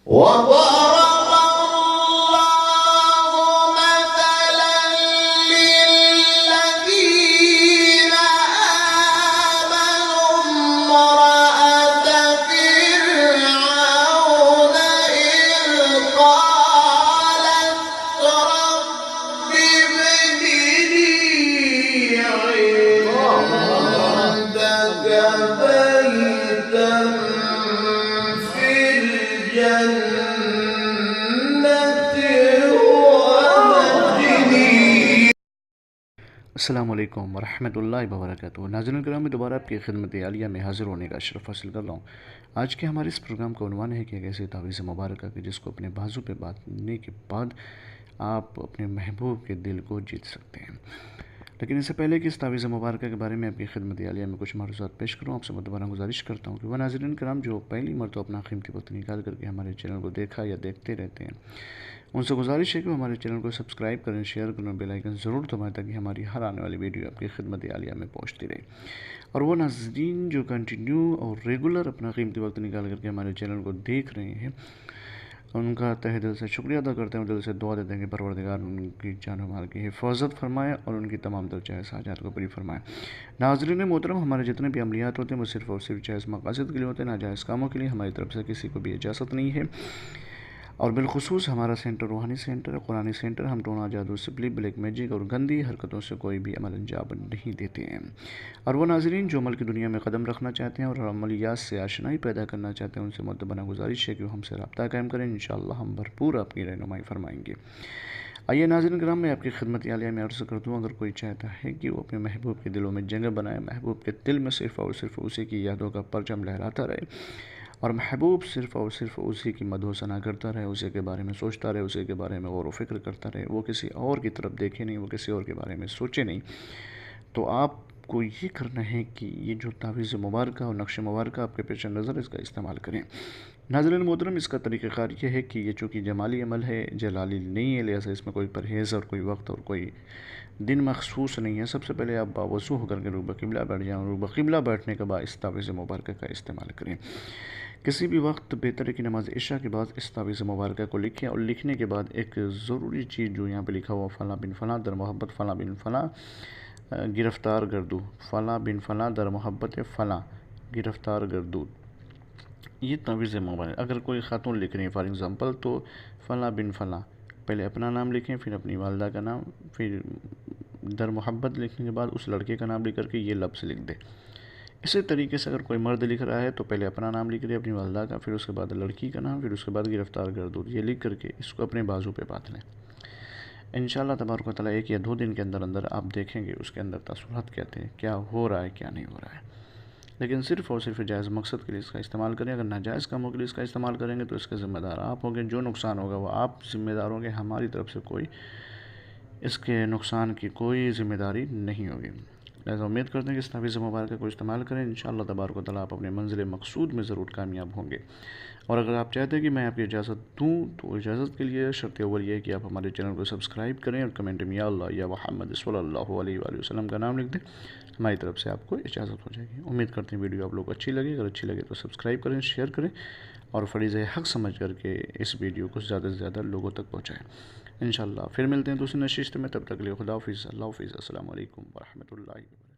وضرب الله مثلا للذين آمنوا امرأة فرعون إذ قالت رب ابن لي عندك بيتا في السلام علیکم ورحمۃ اللہ وبرکاتہ۔ ناظرین کرام، میں دوبارہ آپ کی خدمت عالیہ میں حاضر ہونے کا شرف حاصل کر رہا ہوں۔ آج کے ہمارے اس پروگرام کا عنوان ہے کہ ایک ایسی تعویذ مبارکہ کہ جس کو اپنے بازو پہ باندھنے کے بعد آپ اپنے محبوب کے دل کو جیت سکتے ہیں۔ لیکن اس سے پہلے کہ اس تعویذ مبارکہ کے بارے میں آپ کی خدمت عالیہ میں کچھ معروضات پیش کروں، آپ سے دوبارہ گزارش کرتا ہوں کہ وہ ناظرین کرام جو پہلی مرتبہ اپنا قیمتی وقت نکال کر کے ہمارے چینل کو دیکھا یا دیکھتے رہتے ہیں، ان سے گزارش ہے کہ وہ ہمارے چینل کو سبسکرائب کریں، شیئر کریں، بیل آئیکن ضرور دبائیں تاکہ ہماری ہر آنے والی ویڈیو آپ کی خدمت عالیہ میں پہنچتی رہے۔ اور وہ ناظرین جو کنٹینیو اور ریگولر اپنا قیمتی وقت نکال کر کے ہمارے چینل کو دیکھ رہے ہیں، ان کا تہہ دل سے شکریہ ادا کرتے ہیں اور دل سے دعا دیتے ہیں کہ پروردگار ان کی جان و مال کی حفاظت فرمائے اور ان کی تمام تر جائز حاجات کو پوری فرمائے۔ ناظرین محترم، ہمارے جتنے بھی عملیات ہوتے ہیں وہ صرف اور صرف جائز مقاصد کے لیے ہوتے ہیں، ناجائز کاموں کے لیے ہماری طرف سے کسی کو بھی اجازت نہیں ہے۔ اور بالخصوص ہمارا سینٹر روحانی سینٹر ہے، قرآنی سینٹر، ہم ٹونا جادو سپلی بلیک میجک اور گندی حرکتوں سے کوئی بھی عمل انجام نہیں دیتے ہیں۔ اور وہ ناظرین جو عمل کی دنیا میں قدم رکھنا چاہتے ہیں اور عملیات سے آشنائی پیدا کرنا چاہتے ہیں، ان سے مؤدبانہ گزارش ہے کہ وہ ہم سے رابطہ قائم کریں، انشاءاللہ ہم بھرپور آپ کی رہنمائی فرمائیں گے۔ آئیے ناظرین کرام، میں آپ کی خدمت عالیہ میں عرض کرتا ہوں، اگر کوئی چاہتا ہے کہ وہ اپنے محبوب کے دلوں میں جگہ بنائے، محبوب کے دل میں صرف اور صرف اسی کی یادوں کا پرچم لہراتا رہے اور محبوب صرف اور صرف اسی کی مدح و ثنا کرتا رہے، اسی کے بارے میں سوچتا رہے، اسی کے بارے میں غور و فکر کرتا رہے، وہ کسی اور کی طرف دیکھے نہیں، وہ کسی اور کے بارے میں سوچے نہیں، تو آپ کو یہ کرنا ہے کہ یہ جو تعویذ مبارکہ اور نقش مبارکہ آپ کے پیش نظر اس کا استعمال کریں۔ ناظرین محترم، اس کا طریقہ کار یہ ہے کہ یہ چونکہ جمالی عمل ہے، جلالی نہیں ہے، لہٰذا اس میں کوئی پرہیز اور کوئی وقت اور کوئی دن مخصوص نہیں ہے۔ سب سے پہلے آپ باوضو ہو کر کے رخ بقبلہ بیٹھ جائیں اور رخ بقبلہ بیٹھنے کے بعد اس تعویذ مبارکہ کا استعمال کریں۔ کسی بھی وقت بہتر ہے کہ نماز عشاء کے بعد اس تعویذ مبارکہ کو لکھیں اور لکھنے کے بعد ایک ضروری چیز جو یہاں پہ لکھا ہوا فلاں بن فلاں در محبت فلاں بن فلاں گرفتار گردو، فلاں بن فلاں در محبت فلاں گرفتار گردو، یہ تعویذ مبارکہ اگر کوئی خاتون لکھ رہی ہے فار ایگزامپل، تو فلاں بن فلاں پہلے اپنا نام لکھیں، پھر اپنی والدہ کا نام، پھر در محبت لکھنے کے بعد اس لڑکے کا نام لکھ کر کے یہ لفظ لکھ دے۔ اسی طریقے سے اگر کوئی مرد لکھ رہا ہے تو پہلے اپنا نام لکھ دے، اپنی والدہ کا، پھر اس کے بعد لڑکی کا نام، پھر اس کے بعد گرفتار گردو، یہ لکھ کر کے اس کو اپنے بازو پہ باندھ لیں۔ انشاءاللہ تبارک و تعالیٰ 1 یا 2 دن کے اندر اندر آپ دیکھیں گے اس کے اندر تاثرات کیا ہو رہا ہے، کیا نہیں ہو رہا ہے۔ لیکن صرف اور صرف جائز مقصد کے لیے اس کا استعمال کریں، اگر ناجائز کاموں کے لیے اس کا استعمال کریں گے تو اس کے ذمہ دار آپ ہوں گے، جو نقصان ہوگا وہ آپ ذمہ دار ہوں گے، ہماری طرف سے کوئی اس کے نقصان کی کوئی ذمہ داری نہیں ہوگی۔ لہٰذا امید کرتے ہیں کہ اس تعویذ مبارکہ کو استعمال کریں، انشاءاللہ تبارک و تعالیٰ آپ اپنے منزل مقصود میں ضرور کامیاب ہوں گے۔ اور اگر آپ چاہتے ہیں کہ میں آپ کی اجازت دوں تو اجازت کے لیے شرط اول یہ ہے کہ آپ ہمارے چینل کو سبسکرائب کریں اور کمنٹ میں یا اللہ یا محمد صلی اللہ علیہ وآلہ وسلم کا نام لکھ دیں، ہماری طرف سے آپ کو اجازت ہو جائے گی۔ امید کرتے ہیں ویڈیو آپ لوگ کو اچھی لگے، اگر اچھی لگے تو سبسکرائب کریں، شیئر کریں اور فریضہ حق سمجھ کر کے اس ویڈیو کو زیادہ سے زیادہ لوگوں تک پہنچائیں۔ انشاءاللہ پھر ملتے ہیں دوسری نشست میں، تب تک کے لیے خدا حافظ، اللہ حافظ، السلام علیکم ورحمۃ اللہ وبرکاتہ۔